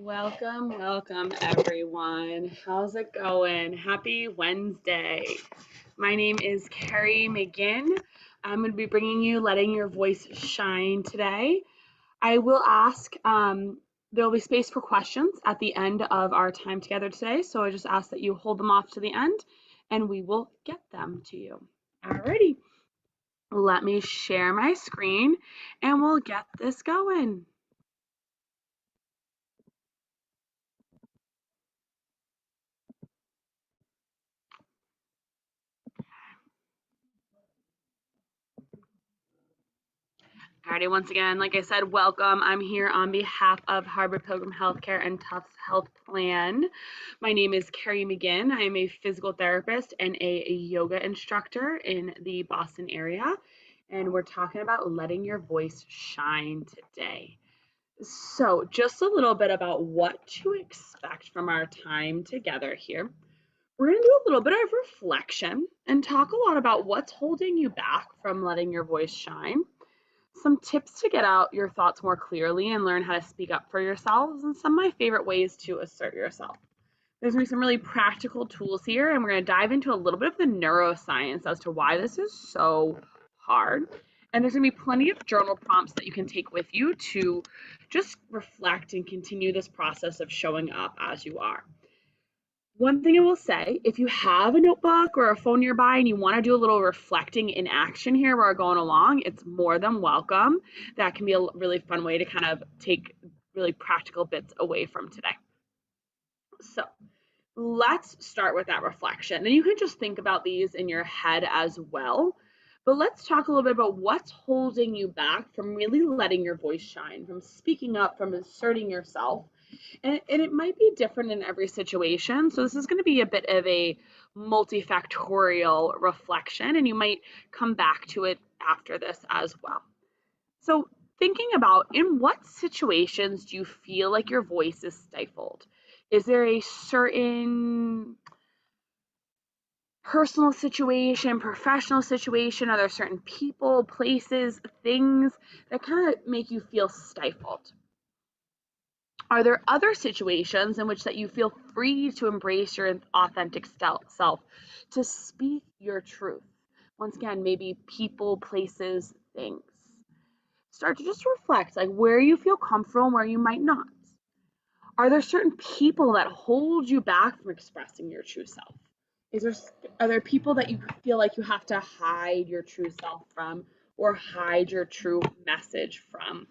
Welcome everyone. How's it going? Happy Wednesday. My name is Carrie McGinn. I'm going to be bringing you Letting Your Voice Shine today. I will ask, there will be space for questions at the end of our time together today, so I just ask that you hold them off to the end and we will get them to you. Alrighty, let me share my screen and we'll get this going. Alrighty, once again, like I said, welcome. I'm here on behalf of Harbor Pilgrim Healthcare and Tufts Health Plan. My name is Carrie McGinn. I am a physical therapist and a yoga instructor in the Boston area. And we're talking about letting your voice shine today. So, just a little bit about what to expect from our time together here. We're going to do a little bit of reflection and talk a lot about what's holding you back from letting your voice shine, some tips to get out your thoughts more clearly and learn how to speak up for yourselves, and some of my favorite ways to assert yourself. There's going to be some really practical tools here, and we're going to dive into a little bit of the neuroscience as to why this is so hard. And there's going to be plenty of journal prompts that you can take with you to just reflect and continue this process of showing up as you are. One thing I will say, if you have a notebook or a phone nearby and you want to do a little reflecting in action here while we're going along, it's more than welcome. That can be a really fun way to kind of take really practical bits away from today. So let's start with that reflection. And you can just think about these in your head as well. But let's talk a little bit about what's holding you back from really letting your voice shine, from speaking up, from asserting yourself. And it might be different in every situation. So this is going to be a bit of a multifactorial reflection, and you might come back to it after this as well. So thinking about, in what situations do you feel like your voice is stifled? Is there a certain personal situation, professional situation? Are there certain people, places, things that kind of make you feel stifled? Are there other situations in which that you feel free to embrace your authentic self, to speak your truth? Once again, maybe people, places, things. Start to just reflect, like where you feel comfortable and where you might not. Are there certain people that hold you back from expressing your true self? Are there people that you feel like you have to hide your true self from, or hide your true message from?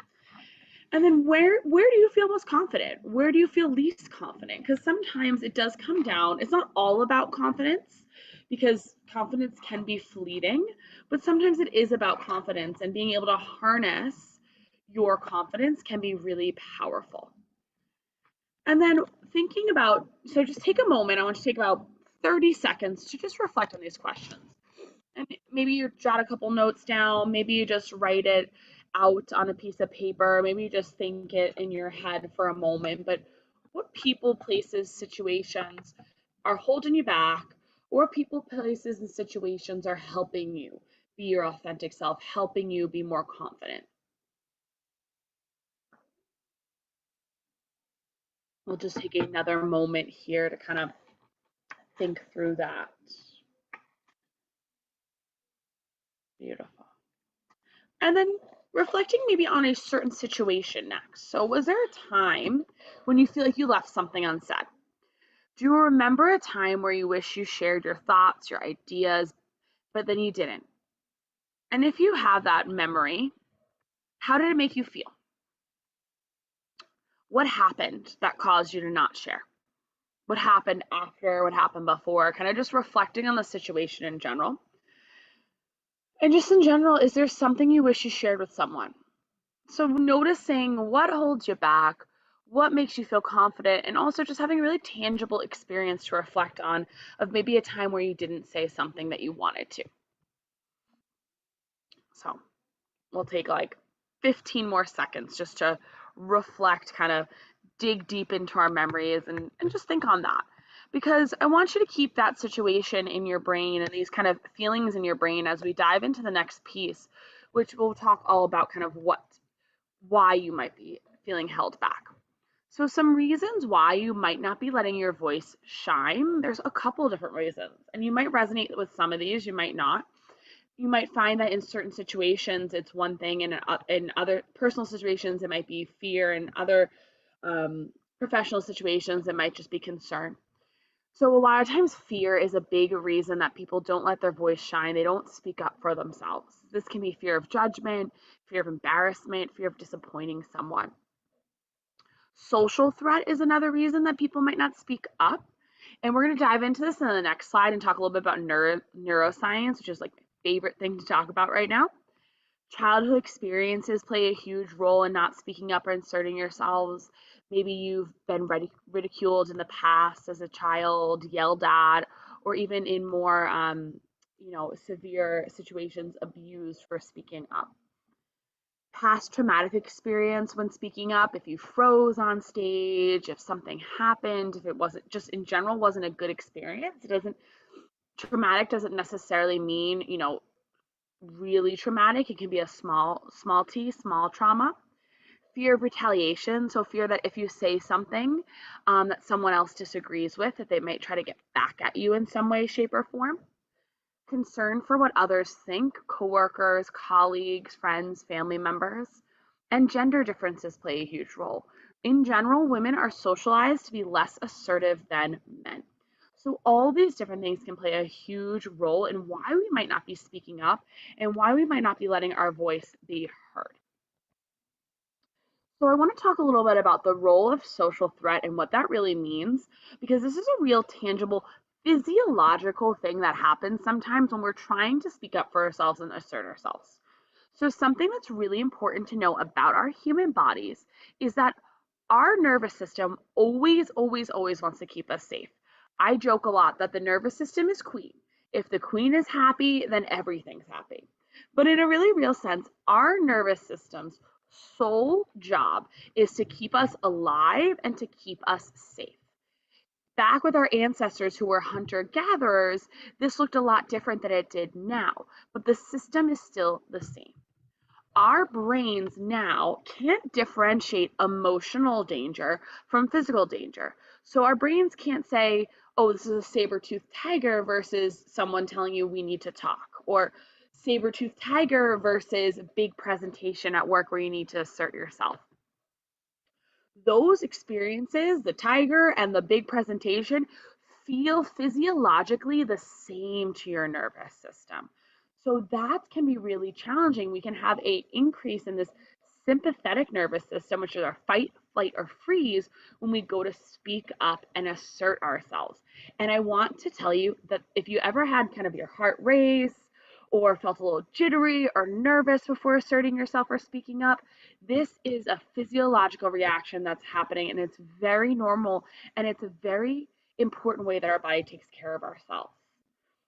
And then where do you feel most confident? Where do you feel least confident? Because sometimes it does come down. It's not all about confidence, because confidence can be fleeting, but sometimes it is about confidence, and being able to harness your confidence can be really powerful. And then thinking about, so just take a moment. I want you to take about 30 seconds to just reflect on these questions. And maybe you jot a couple notes down, maybe you just write it out on a piece of paper, maybe you just think it in your head for a moment. But what people, places, situations are holding you back, or people, places, and situations are helping you be your authentic self, helping you be more confident? We'll just take another moment here to kind of think through that. Beautiful. And then reflecting maybe on a certain situation next. So was there a time when you feel like you left something unsaid? Do you remember a time where you wish you shared your thoughts, your ideas, but then you didn't? And if you have that memory, how did it make you feel? What happened that caused you to not share? What happened after? What happened before? Kind of just reflecting on the situation in general. And just in general, is there something you wish you shared with someone? So noticing what holds you back, what makes you feel confident, and also just having a really tangible experience to reflect on, of maybe a time where you didn't say something that you wanted to. So we'll take like 15 more seconds just to reflect, kind of dig deep into our memories and just think on that. Because I want you to keep that situation in your brain and these kind of feelings in your brain as we dive into the next piece, which we'll talk all about kind of why you might be feeling held back. So, some reasons why you might not be letting your voice shine, there's a couple different reasons, and you might resonate with some of these, you might not. You might find that in certain situations it's one thing, and in other personal situations it might be fear, and other professional situations it might just be concern. So, a lot of times, fear is a big reason that people don't let their voice shine. They don't speak up for themselves. This can be fear of judgment, fear of embarrassment, fear of disappointing someone. Social threat is another reason that people might not speak up. And we're going to dive into this in the next slide and talk a little bit about neuroscience, which is like my favorite thing to talk about right now. Childhood experiences play a huge role in not speaking up or inserting yourselves. Maybe you've been ridiculed in the past as a child, yelled at, or even in more, severe situations, abused for speaking up. Past traumatic experience when speaking up, if you froze on stage, if something happened, if it wasn't just in general wasn't a good experience. It doesn't Traumatic doesn't necessarily mean, really traumatic. It can be a small trauma. Fear of retaliation, so fear that if you say something that someone else disagrees with, that they might try to get back at you in some way, shape, or form. Concern for what others think, coworkers, colleagues, friends, family members. And gender differences play a huge role. In general, women are socialized to be less assertive than men. So all these different things can play a huge role in why we might not be speaking up and why we might not be letting our voice be heard. So I want to talk a little bit about the role of social threat and what that really means, because this is a real tangible physiological thing that happens sometimes when we're trying to speak up for ourselves and assert ourselves. So something that's really important to know about our human bodies is that our nervous system always wants to keep us safe. I joke a lot that the nervous system is queen. If the queen is happy, then everything's happy. But in a really real sense, our nervous system's sole job is to keep us alive and to keep us safe. Back with our ancestors who were hunter gatherers, this looked a lot different than it did now, but the system is still the same. Our brains now can't differentiate emotional danger from physical danger. So our brains can't say, oh, this is a saber-toothed tiger versus someone telling you we need to talk, or saber-toothed tiger versus big presentation at work where you need to assert yourself. Those experiences, the tiger and the big presentation, feel physiologically the same to your nervous system. So that can be really challenging. We can have a increase in this sympathetic nervous system, which is our fight, flight, or freeze, when we go to speak up and assert ourselves. And I want to tell you that if you ever had kind of your heart race or felt a little jittery or nervous before asserting yourself or speaking up, this is a physiological reaction that's happening, and it's very normal, and it's a very important way that our body takes care of ourselves.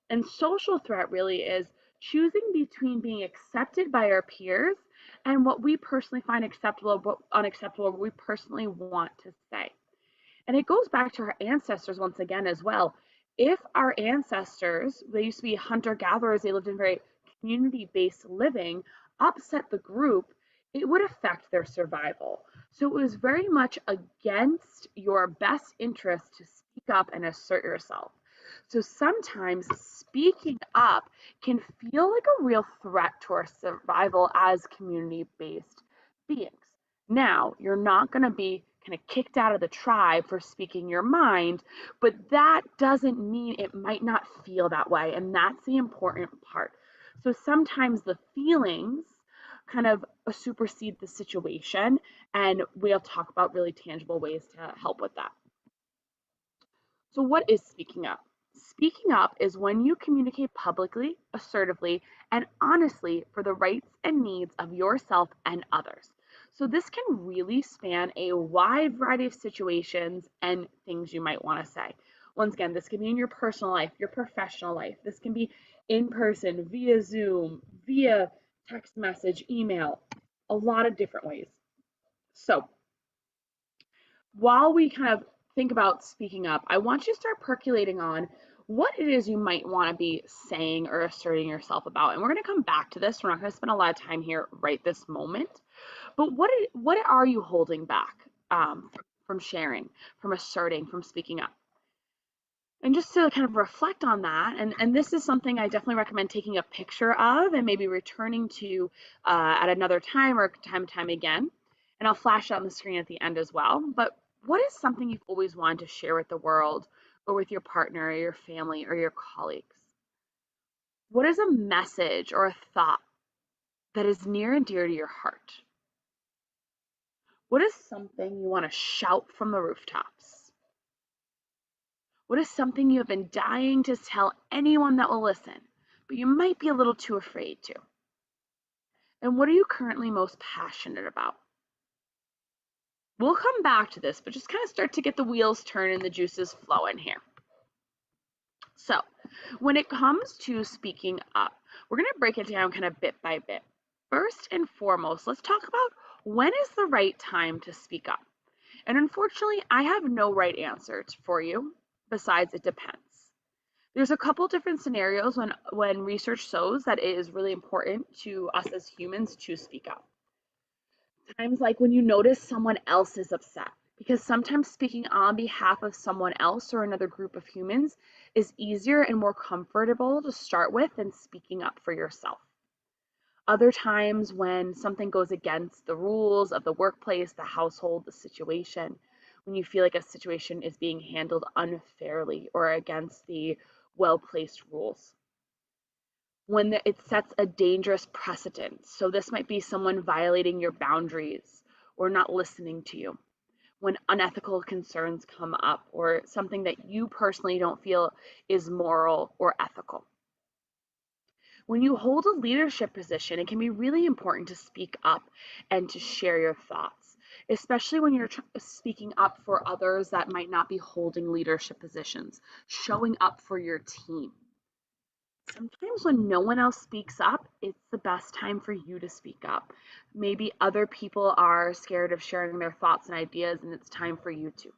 And social threat really is choosing between being accepted by our peers and what we personally find acceptable, but unacceptable, what we personally want to say. And it goes back to our ancestors once again as well. If our ancestors, they used to be hunter gatherers, they lived in very community based living, upset the group, it would affect their survival. So it was very much against your best interest to speak up and assert yourself. So sometimes speaking up can feel like a real threat to our survival as community based beings. Now, you're not going to be kind of kicked out of the tribe for speaking your mind, but that doesn't mean it might not feel that way. And that's the important part. So sometimes the feelings kind of supersede the situation, and we'll talk about really tangible ways to help with that. So, what is speaking up? Speaking up is when you communicate publicly, assertively, and honestly for the rights and needs of yourself and others. So, this can really span a wide variety of situations and things you might want to say. Once again, this can be in your personal life, your professional life. This can be in person, via Zoom, via text message, email, a lot of different ways. So, while we kind of think about speaking up, I want you to start percolating on what it is you might want to be saying or asserting yourself about. And we're going to come back to this. We're not going to spend a lot of time here right this moment. But what are you holding back from sharing, from asserting, from speaking up. And just to kind of reflect on that, and this is something I definitely recommend taking a picture of and maybe returning to at another time or time again. And I'll flash it on the screen at the end as well. But what is something you've always wanted to share with the world or with your partner or your family or your colleagues? What is a message or a thought that is near and dear to your heart? What is something you want to shout from the rooftops? What is something you have been dying to tell anyone that will listen, but you might be a little too afraid to? And what are you currently most passionate about? We'll come back to this, but just kind of start to get the wheels turning and the juices flowing here. So, when it comes to speaking up, we're going to break it down kind of bit by bit. First and foremost, let's talk about when is the right time to speak up. And unfortunately, I have no right answer for you, besides it depends. There's a couple different scenarios when research shows that it is really important to us as humans to speak up. Times like when you notice someone else is upset, because sometimes speaking on behalf of someone else or another group of humans is easier and more comfortable to start with than speaking up for yourself. Other times when something goes against the rules of the workplace, the household, the situation, when you feel like a situation is being handled unfairly or against the well-placed rules. When it sets a dangerous precedent. So this might be someone violating your boundaries or not listening to you. When unethical concerns come up or something that you personally don't feel is moral or ethical. When you hold a leadership position, it can be really important to speak up and to share your thoughts, especially when you're speaking up for others that might not be holding leadership positions, showing up for your team. Sometimes when no one else speaks up, it's the best time for you to speak up. Maybe other people are scared of sharing their thoughts and ideas, and it's time for you to.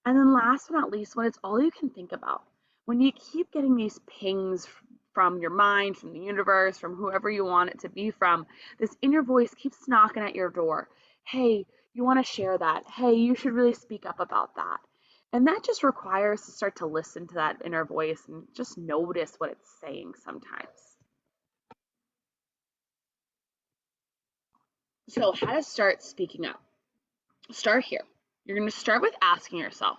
And then last but not least, when it's all you can think about, when you keep getting these pings from your mind, from the universe, from whoever you want it to be from, this inner voice keeps knocking at your door. Hey, you want to share that? Hey, you should really speak up about that. And that just requires to start to listen to that inner voice and just notice what it's saying sometimes. So, how to start speaking up? Start here. You're going to start with asking yourself,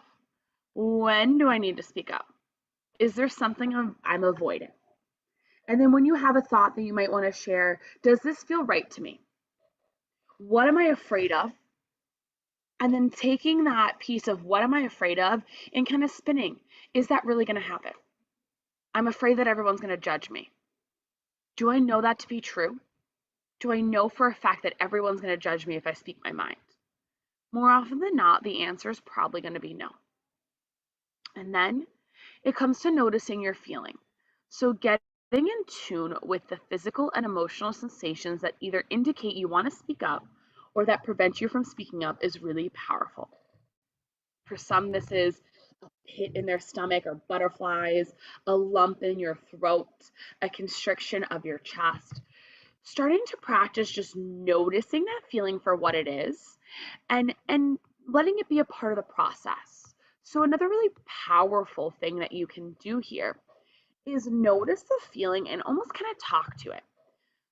when do I need to speak up? Is there something I'm avoiding? And then when you have a thought that you might want to share, does this feel right to me? What am I afraid of? And then taking that piece of what am I afraid of and kind of spinning, is that really going to happen? I'm afraid that everyone's going to judge me. Do I know that to be true? Do I know for a fact that everyone's going to judge me if I speak my mind? More often than not, the answer is probably going to be no. And then it comes to noticing your feeling. So getting in tune with the physical and emotional sensations that either indicate you want to speak up or that prevent you from speaking up is really powerful. For some, this is a pit in their stomach or butterflies, a lump in your throat, a constriction of your chest. Starting to practice just noticing that feeling for what it is and letting it be a part of the process. So another really powerful thing that you can do here is notice the feeling and almost kind of talk to it.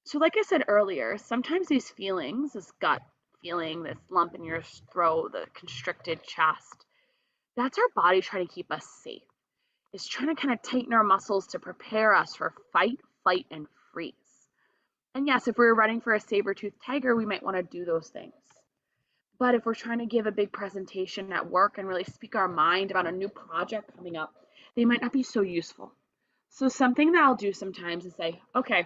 So like I said earlier, sometimes these feelings, this gut feeling, this lump in your throat, the constricted chest, that's our body trying to keep us safe. It's trying to kind of tighten our muscles to prepare us for fight, flight, and freeze. And yes, if we're running for a saber-toothed tiger, we might want to do those things. But if we're trying to give a big presentation at work and really speak our mind about a new project coming up, they might not be so useful. So something that I'll do sometimes is say, okay,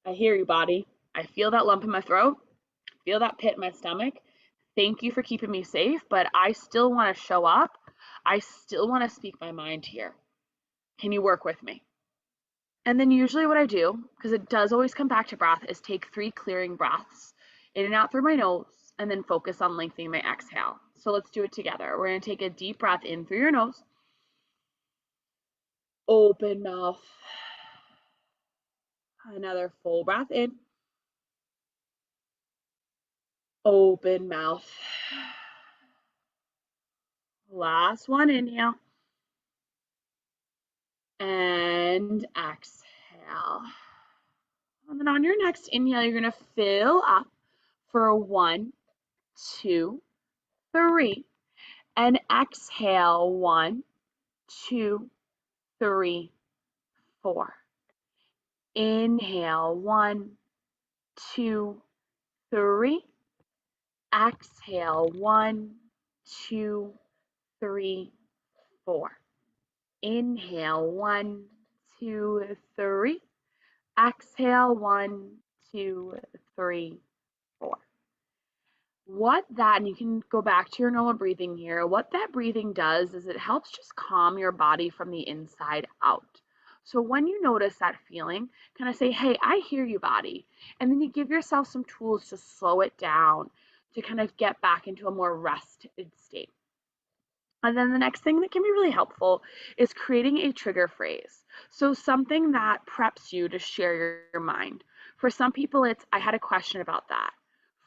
I hear you, body. I feel that lump in my throat, feel that pit in my stomach. Thank you for keeping me safe, but I still want to show up. I still want to speak my mind here. Can you work with me? And then usually what I do, because it does always come back to breath, is take 3 clearing breaths in and out through my nose and then focus on lengthening my exhale. So let's do it together. We're going to take a deep breath in through your nose, open mouth, another full breath in, Open mouth. Last one, inhale. And exhale. And then on your next inhale, you're going to fill up for 1, 2, 3. And exhale, 1, 2, 3, 4. Inhale, 1, 2, 3. Exhale, 1, 2, 3, 4. Inhale, 1, 2, 3. Exhale, 1, 2, 3, 4. And you can go back to your normal breathing here. What that breathing does is it helps just calm your body from the inside out. So when you notice that feeling, kind of say, hey, I hear you, body. And then you give yourself some tools to slow it down, to kind of get back into a more rested state. And then the next thing that can be really helpful is creating a trigger phrase. So something that preps you to share your mind. For some people, it's, I had a question about that.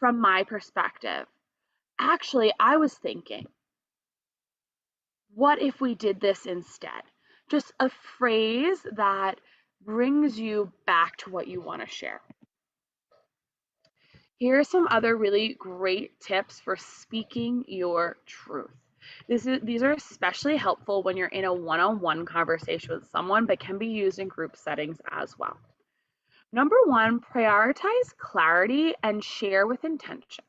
From my perspective, actually, I was thinking, what if we did this instead? Just a phrase that brings you back to what you want to share. Here are some other really great tips for speaking your truth. These are especially helpful when you're in a one-on-one conversation with someone, but can be used in group settings as well. Number 1, prioritize clarity and share with intention.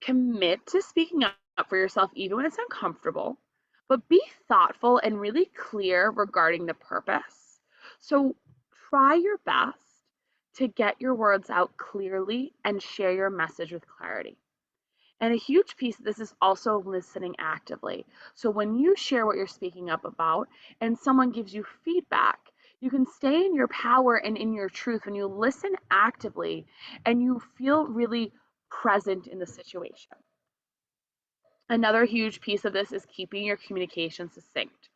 Commit to speaking up for yourself even when it's uncomfortable, but be thoughtful and really clear regarding the purpose. So try your best to get your words out clearly and share your message with clarity. And a huge piece of this is also listening actively. So when you share what you're speaking up about and someone gives you feedback, you can stay in your power and in your truth when you listen actively and you feel really present in the situation. Another huge piece of this is keeping your communication succinct.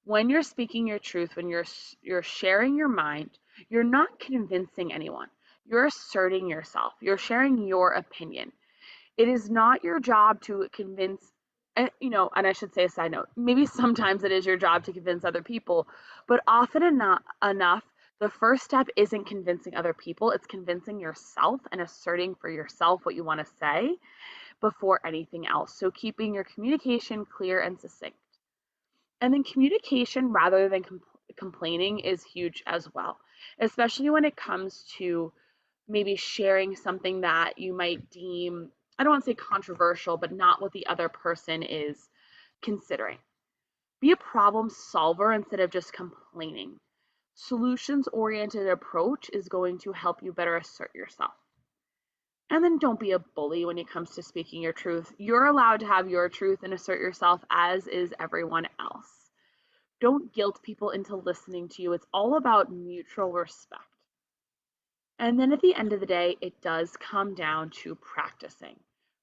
When you're speaking your truth, when you're sharing your mind, you're not convincing anyone. You're asserting yourself. You're sharing your opinion. It is not your job to convince, and I should say a side note, maybe sometimes it is your job to convince other people, but often enough, the first step isn't convincing other people, it's convincing yourself and asserting for yourself what you want to say before anything else. So keeping your communication clear and succinct. And then communication rather than complaining is huge as well, especially when it comes to maybe sharing something that you might deem, I don't want to say controversial, but not what the other person is considering. Be a problem solver instead of just complaining. Solutions oriented approach is going to help you better assert yourself. And then don't be a bully when it comes to speaking your truth. You're allowed to have your truth and assert yourself, as is everyone else. Don't guilt people into listening to you. It's all about mutual respect. And then at the end of the day, it does come down to practicing.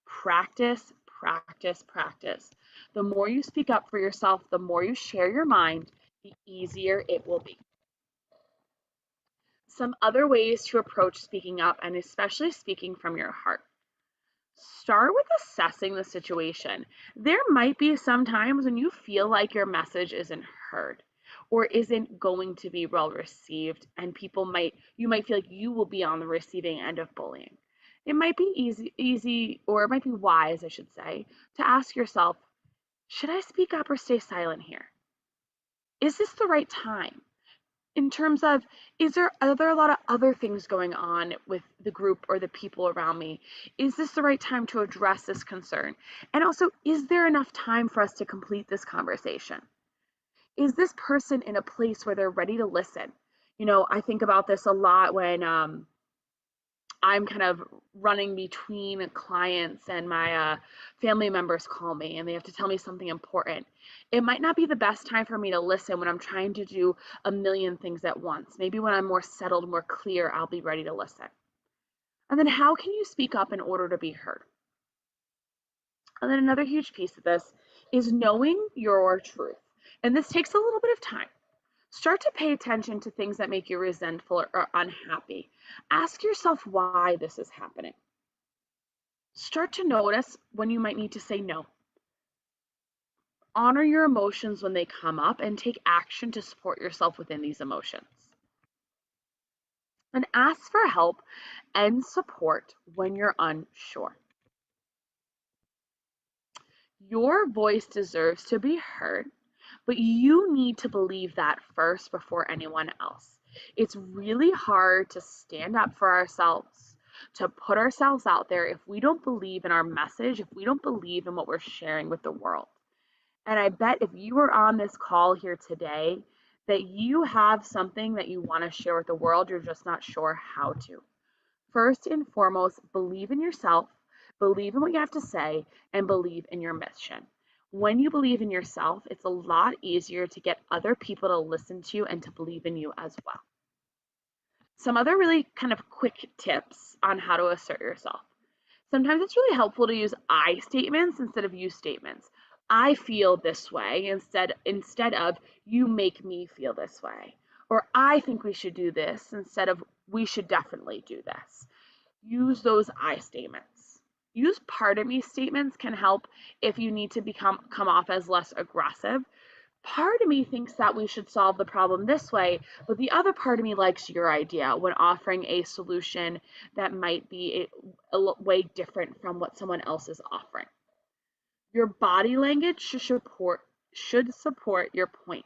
Practice, practice, practice. The more you speak up for yourself, the more you share your mind, the easier it will be. Some other ways to approach speaking up, and especially speaking from your heart. Start with assessing the situation. There might be some times when you feel like your message isn't heard or isn't going to be well received, and you might feel like you will be on the receiving end of bullying. It might be easy, or it might be wise, I should say, to ask yourself, should I speak up or stay silent here? Is this the right time? In terms of, are there a lot of other things going on with the group or the people around me? Is this the right time to address this concern? And also, is there enough time for us to complete this conversation? Is this person in a place where they're ready to listen? I think about this a lot when I'm kind of running between clients and my family members call me and they have to tell me something important. It might not be the best time for me to listen when I'm trying to do a million things at once. Maybe when I'm more settled, more clear, I'll be ready to listen. And then how can you speak up in order to be heard? And then another huge piece of this is knowing your truth. And this takes a little bit of time. Start to pay attention to things that make you resentful or unhappy. Ask yourself why this is happening. Start to notice when you might need to say no. Honor your emotions when they come up and take action to support yourself within these emotions. And ask for help and support when you're unsure. Your voice deserves to be heard, but you need to believe that first before anyone else. It's really hard to stand up for ourselves, to put ourselves out there if we don't believe in our message, if we don't believe in what we're sharing with the world. And I bet if you are on this call here today, that you have something that you want to share with the world, you're just not sure how to. First and foremost, believe in yourself, believe in what you have to say, and believe in your mission. When you believe in yourself, it's a lot easier to get other people to listen to you and to believe in you as well. Some other really kind of quick tips on how to assert yourself. Sometimes it's really helpful to use I statements instead of you statements. I feel this way instead of you make me feel this way. Or I think we should do this instead of we should definitely do this. Use those I statements. Use part of me statements can help if you need to come off as less aggressive. Part of me thinks that we should solve the problem this way, but the other part of me likes your idea when offering a solution that might be way different from what someone else is offering. Your body language should support your point.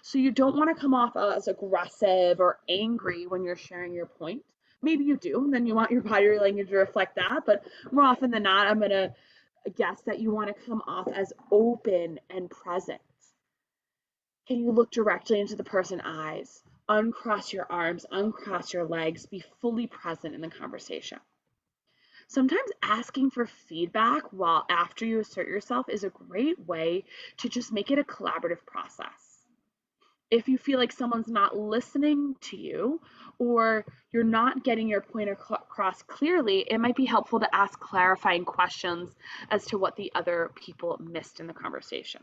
So you don't want to come off as aggressive or angry when you're sharing your point. Maybe you do, and then you want your body language to reflect that, but more often than not, I'm going to guess that you want to come off as open and present. Can you look directly into the person's eyes? Uncross your arms, uncross your legs, be fully present in the conversation. Sometimes asking for feedback while after you assert yourself is a great way to just make it a collaborative process. If you feel like someone's not listening to you or you're not getting your point across clearly, it might be helpful to ask clarifying questions as to what the other people missed in the conversation.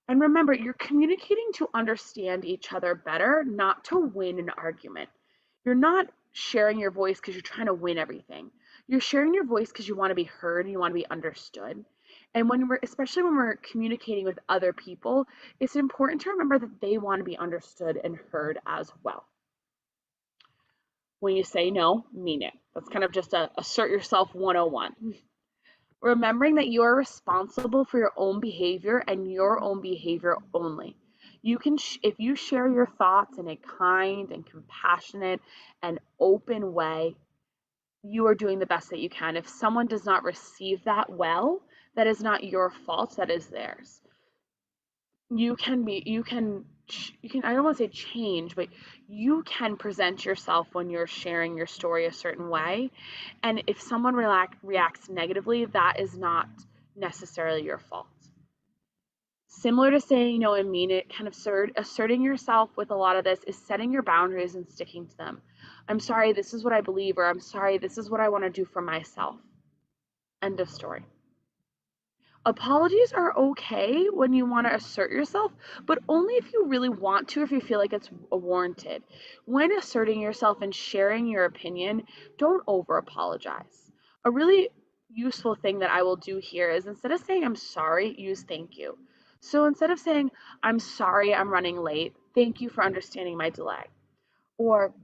And remember, you're communicating to understand each other better, not to win an argument. You're not sharing your voice because you're trying to win everything. You're sharing your voice because you want to be heard and you want to be understood. And especially when we're communicating with other people, it's important to remember that they want to be understood and heard as well. When you say no, mean it. That's kind of just a assert yourself 101. Remembering that you are responsible for your own behavior and your own behavior only. You can, if you share your thoughts in a kind and compassionate and open way, you are doing the best that you can. If someone does not receive that well, that is not your fault, that is theirs. You can, I don't want to say change, but you can present yourself when you're sharing your story a certain way. And if someone reacts negatively, that is not necessarily your fault. Similar to saying no and mean it, kind of asserting yourself with a lot of this is setting your boundaries and sticking to them. I'm sorry, this is what I believe, or I'm sorry, this is what I want to do for myself. End of story. Apologies are okay when you want to assert yourself, but only if you really want to, if you feel like it's warranted. When asserting yourself and sharing your opinion, don't over apologize. A really useful thing that I will do here is instead of saying I'm sorry, use thank you. So instead of saying I'm sorry I'm running late, thank you for understanding my delay. Or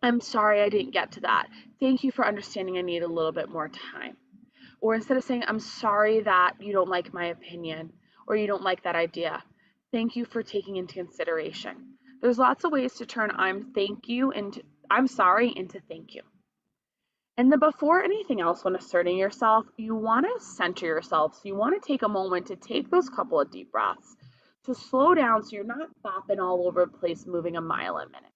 I'm sorry I didn't get to that. Thank you for understanding I need a little bit more time. Or instead of saying, I'm sorry that you don't like my opinion or you don't like that idea, thank you for taking into consideration. There's lots of ways to turn I'm sorry into thank you. And then before anything else, when asserting yourself, you want to center yourself. So you want to take a moment to take those couple of deep breaths, to slow down so you're not bopping all over the place, moving a mile a minute.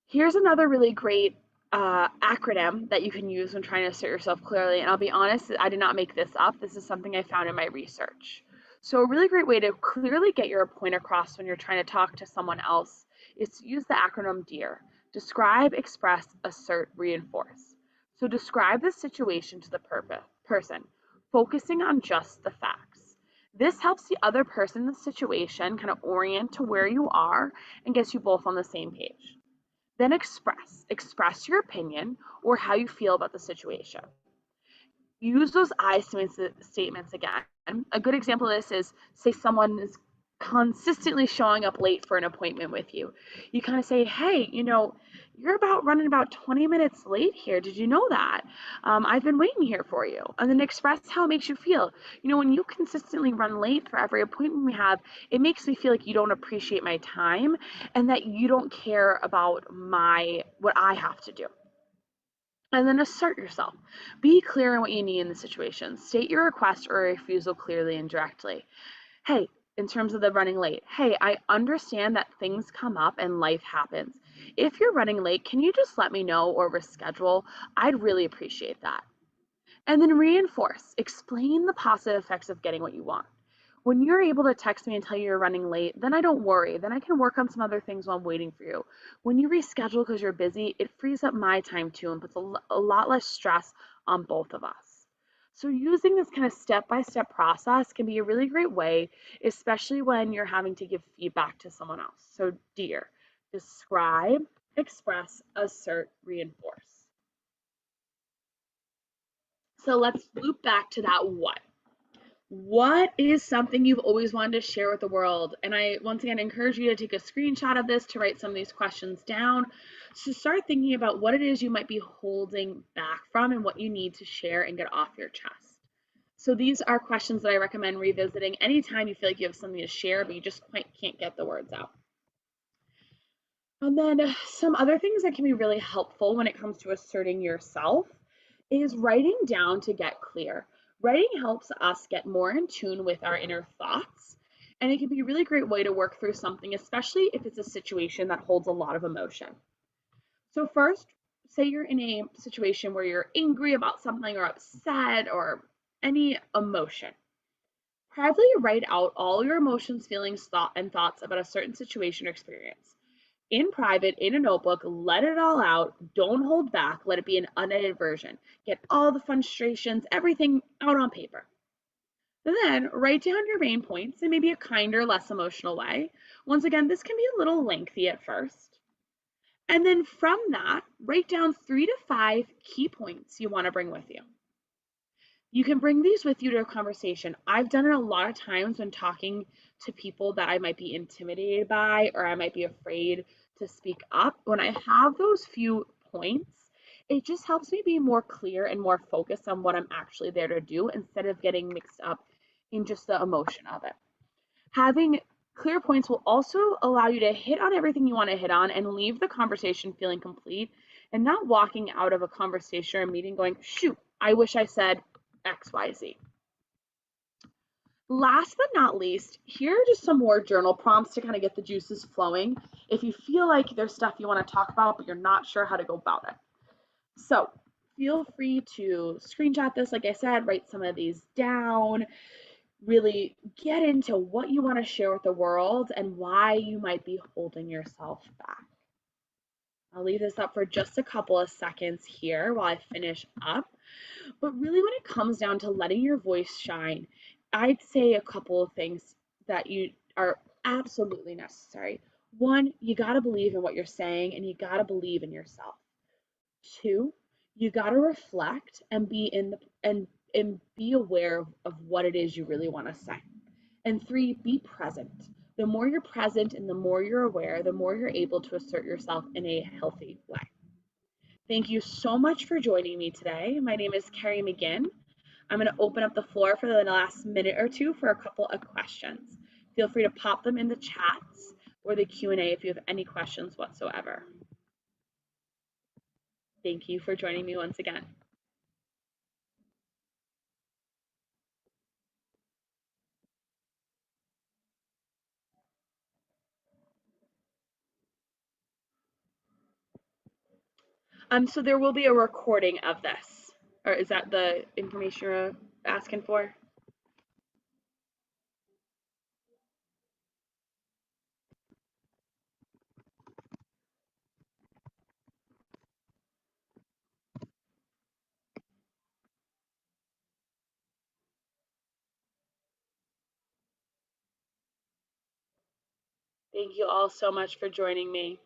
Here's another really great acronym that you can use when trying to assert yourself clearly. And I'll be honest, I did not make this up. This is something I found in my research. So a really great way to clearly get your point across when you're trying to talk to someone else is to use the acronym DEAR. Describe, express, assert, reinforce. So describe the situation to the person, focusing on just the facts. This helps the other person in the situation kind of orient to where you are and gets you both on the same page. Then express your opinion or how you feel about the situation. Use those statements again. A good example of this is, say someone is consistently showing up late for an appointment with you. You kind of say, hey, you're running about 20 minutes late here. Did you know that? I've been waiting here for you. And then express how it makes you feel. When you consistently run late for every appointment we have, it makes me feel like you don't appreciate my time and that you don't care about what I have to do. And then assert yourself. Be clear on what you need in the situation. State your request or refusal clearly and directly. Hey, in terms of the running late, hey, I understand that things come up and life happens. If you're running late, can you just let me know or reschedule? I'd really appreciate that. And then reinforce. Explain the positive effects of getting what you want. When you're able to text me and tell you you're running late, then I don't worry. Then I can work on some other things while I'm waiting for you. When you reschedule because you're busy, it frees up my time too and puts a lot less stress on both of us. So using this kind of step-by-step process can be a really great way, especially when you're having to give feedback to someone else. So dear, describe, express, assert, reinforce. So let's loop back to that what. What is something you've always wanted to share with the world? And I, once again, encourage you to take a screenshot of this to write some of these questions down. So start thinking about what it is you might be holding back from and what you need to share and get off your chest. So these are questions that I recommend revisiting anytime you feel like you have something to share, but you just quite can't get the words out. And then some other things that can be really helpful when it comes to asserting yourself is writing down to get clear. Writing helps us get more in tune with our inner thoughts, and it can be a really great way to work through something, especially if it's a situation that holds a lot of emotion. So first, say you're in a situation where you're angry about something or upset or any emotion. Privately write out all your emotions, feelings, thoughts about a certain situation or experience in private, in a notebook, let it all out. Don't hold back. Let it be an unedited version. Get all the frustrations, everything out on paper. And then write down your main points in maybe a kinder, less emotional way. Once again, this can be a little lengthy at first. And then from that, write down 3 to 5 key points you want to bring with you. You can bring these with you to a conversation. I've done it a lot of times when talking to people that I might be intimidated by or I might be afraid to speak up. When I have those few points, it just helps me be more clear and more focused on what I'm actually there to do instead of getting mixed up in just the emotion of it. Having clear points will also allow you to hit on everything you want to hit on and leave the conversation feeling complete and not walking out of a conversation or a meeting going, shoot, I wish I said XYZ. Last but not least, here are just some more journal prompts to kind of get the juices flowing if you feel like there's stuff you want to talk about but you're not sure how to go about it. So feel free to screenshot this, like I said, write some of these down, really get into what you want to share with the world and why you might be holding yourself back. I'll leave this up for just a couple of seconds here while I finish up. But really, when it comes down to letting your voice shine, I'd say a couple of things that you are absolutely necessary. One, you got to believe in what you're saying and you got to believe in yourself. Two, you got to reflect and be in the and be aware of what it is you really want to say. And three, be present. The more you're present and the more you're aware, the more you're able to assert yourself in a healthy way. Thank you so much for joining me today. My name is Carrie McGinn. I'm going to open up the floor for the last minute or two for a couple of questions. Feel free to pop them in the chats or the Q&A if you have any questions whatsoever. Thank you for joining me once again. So there will be a recording of this, or is that the information you're asking for? Thank you all so much for joining me.